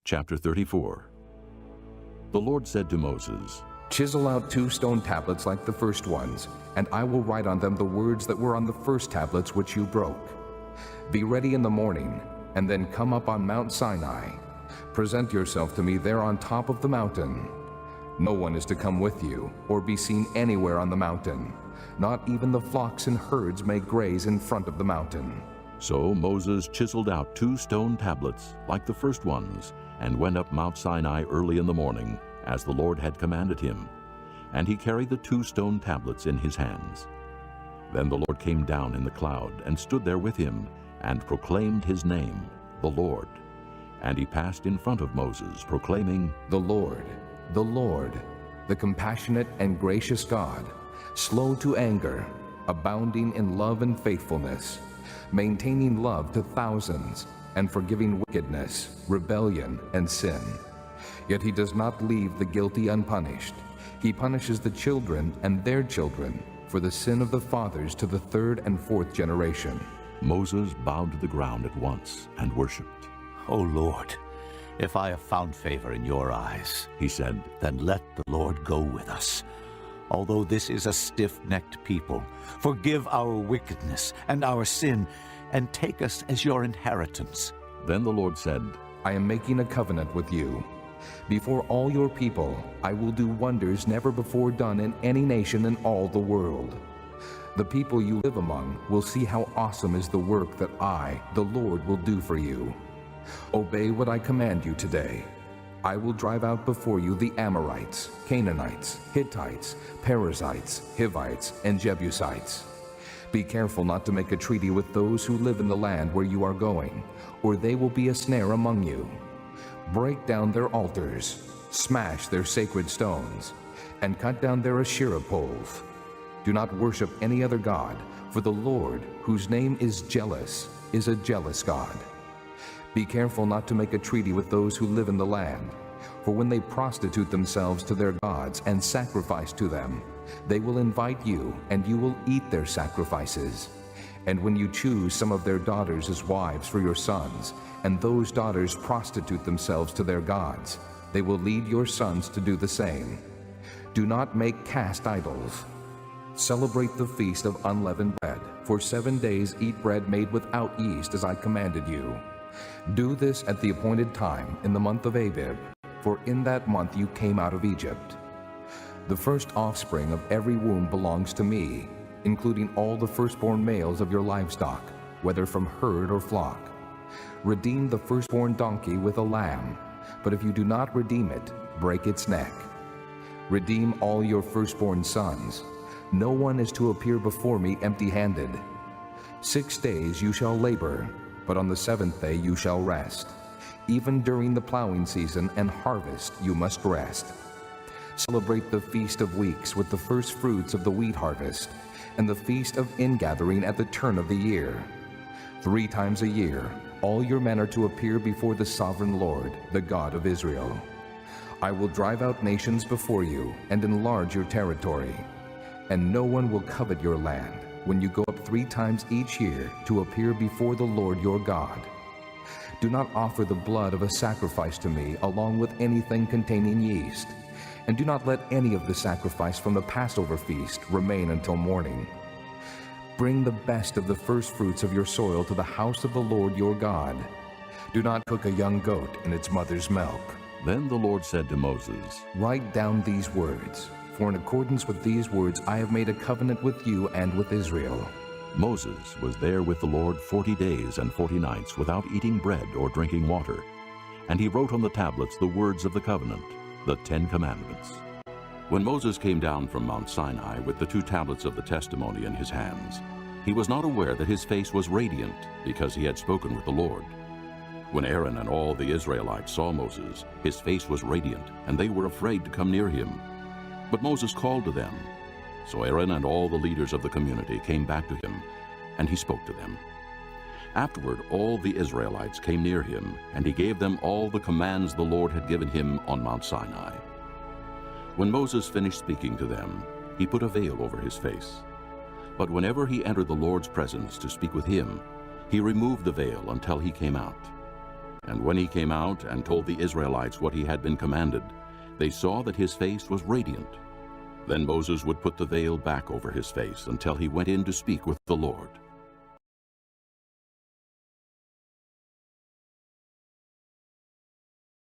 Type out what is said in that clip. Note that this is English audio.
Chapter 34. The Lord said to Moses, Chisel out 2 stone tablets like the first ones, and I will write on them the words that were on the first tablets which you broke. Be ready in the morning, and then come up on Mount Sinai. Present yourself to me there on top of the mountain. No one is to come with you, or be seen anywhere on the mountain. Not even the flocks and herds may graze in front of the mountain. So Moses chiseled out 2 stone tablets like the first ones, and went up Mount Sinai early in the morning, as the Lord had commanded him. And he carried the 2 stone tablets in his hands. Then the Lord came down in the cloud, and stood there with him, and proclaimed his name, the Lord. And he passed in front of Moses, proclaiming, The Lord, the compassionate and gracious God, slow to anger, abounding in love and faithfulness, maintaining love to thousands, and forgiving wickedness, rebellion, and sin. Yet he does not leave the guilty unpunished. He punishes the children and their children for the sin of the fathers to the 3rd and 4th generation. Moses bowed to the ground at once and worshipped. O Lord, if I have found favor in your eyes, He said, then let the Lord go with us. Although this is a stiff-necked people, forgive our wickedness and our sin, and take us as your inheritance. Then the Lord said, I am making a covenant with you. Before all your people, I will do wonders never before done in any nation in all the world. The people you live among will see how awesome is the work that I, the Lord, will do for you. Obey what I command you today. I will drive out before you the Amorites, Canaanites, Hittites, Perizzites, Hivites, and Jebusites. Be careful not to make a treaty with those who live in the land where you are going, or they will be a snare among you. Break down their altars, smash their sacred stones, and cut down their Asherah poles. Do not worship any other god, for the Lord, whose name is jealous, is a jealous God. Be careful not to make a treaty with those who live in the land, for when they prostitute themselves to their gods and sacrifice to them, they will invite you, and you will eat their sacrifices. And when you choose some of their daughters as wives for your sons, and those daughters prostitute themselves to their gods, they will lead your sons to do the same. Do not make cast idols. Celebrate the feast of unleavened bread. For 7 days eat bread made without yeast, as I commanded you. Do this at the appointed time in the month of Abib, for in that month you came out of Egypt. The first offspring of every womb belongs to me, including all the firstborn males of your livestock, whether from herd or flock. Redeem the firstborn donkey with a lamb, but if you do not redeem it, break its neck. Redeem all your firstborn sons. No one is to appear before me empty-handed. 6 days you shall labor, but on the 7th day you shall rest. Even during the plowing season and harvest you must rest. Celebrate the Feast of Weeks with the first fruits of the wheat harvest, and the Feast of Ingathering at the turn of the year. 3 times a year, all your men are to appear before the sovereign Lord, the God of Israel. I will drive out nations before you and enlarge your territory, and no one will covet your land when you go up 3 times each year to appear before the Lord your God. Do not offer the blood of a sacrifice to me along with anything containing yeast, and do not let any of the sacrifice from the Passover feast remain until morning. Bring the best of the first fruits of your soil to the house of the Lord your God. Do not cook a young goat in its mother's milk. Then the Lord said to Moses, Write down these words, for in accordance with these words I have made a covenant with you and with Israel. Moses was there with the Lord 40 days and 40 nights without eating bread or drinking water. And he wrote on the tablets the words of the covenant, the 10 Commandments. When Moses came down from Mount Sinai with the 2 tablets of the testimony in his hands, he was not aware that his face was radiant, because he had spoken with the Lord. When Aaron and all the Israelites saw Moses, his face was radiant, and they were afraid to come near him. But Moses called to them. So Aaron and all the leaders of the community came back to him, and he spoke to them. Afterward, all the Israelites came near him, and he gave them all the commands the Lord had given him on Mount Sinai. When Moses finished speaking to them, he put a veil over his face. But whenever he entered the Lord's presence to speak with him, he removed the veil until he came out. And when he came out and told the Israelites what he had been commanded, they saw that his face was radiant. Then Moses would put the veil back over his face until he went in to speak with the Lord.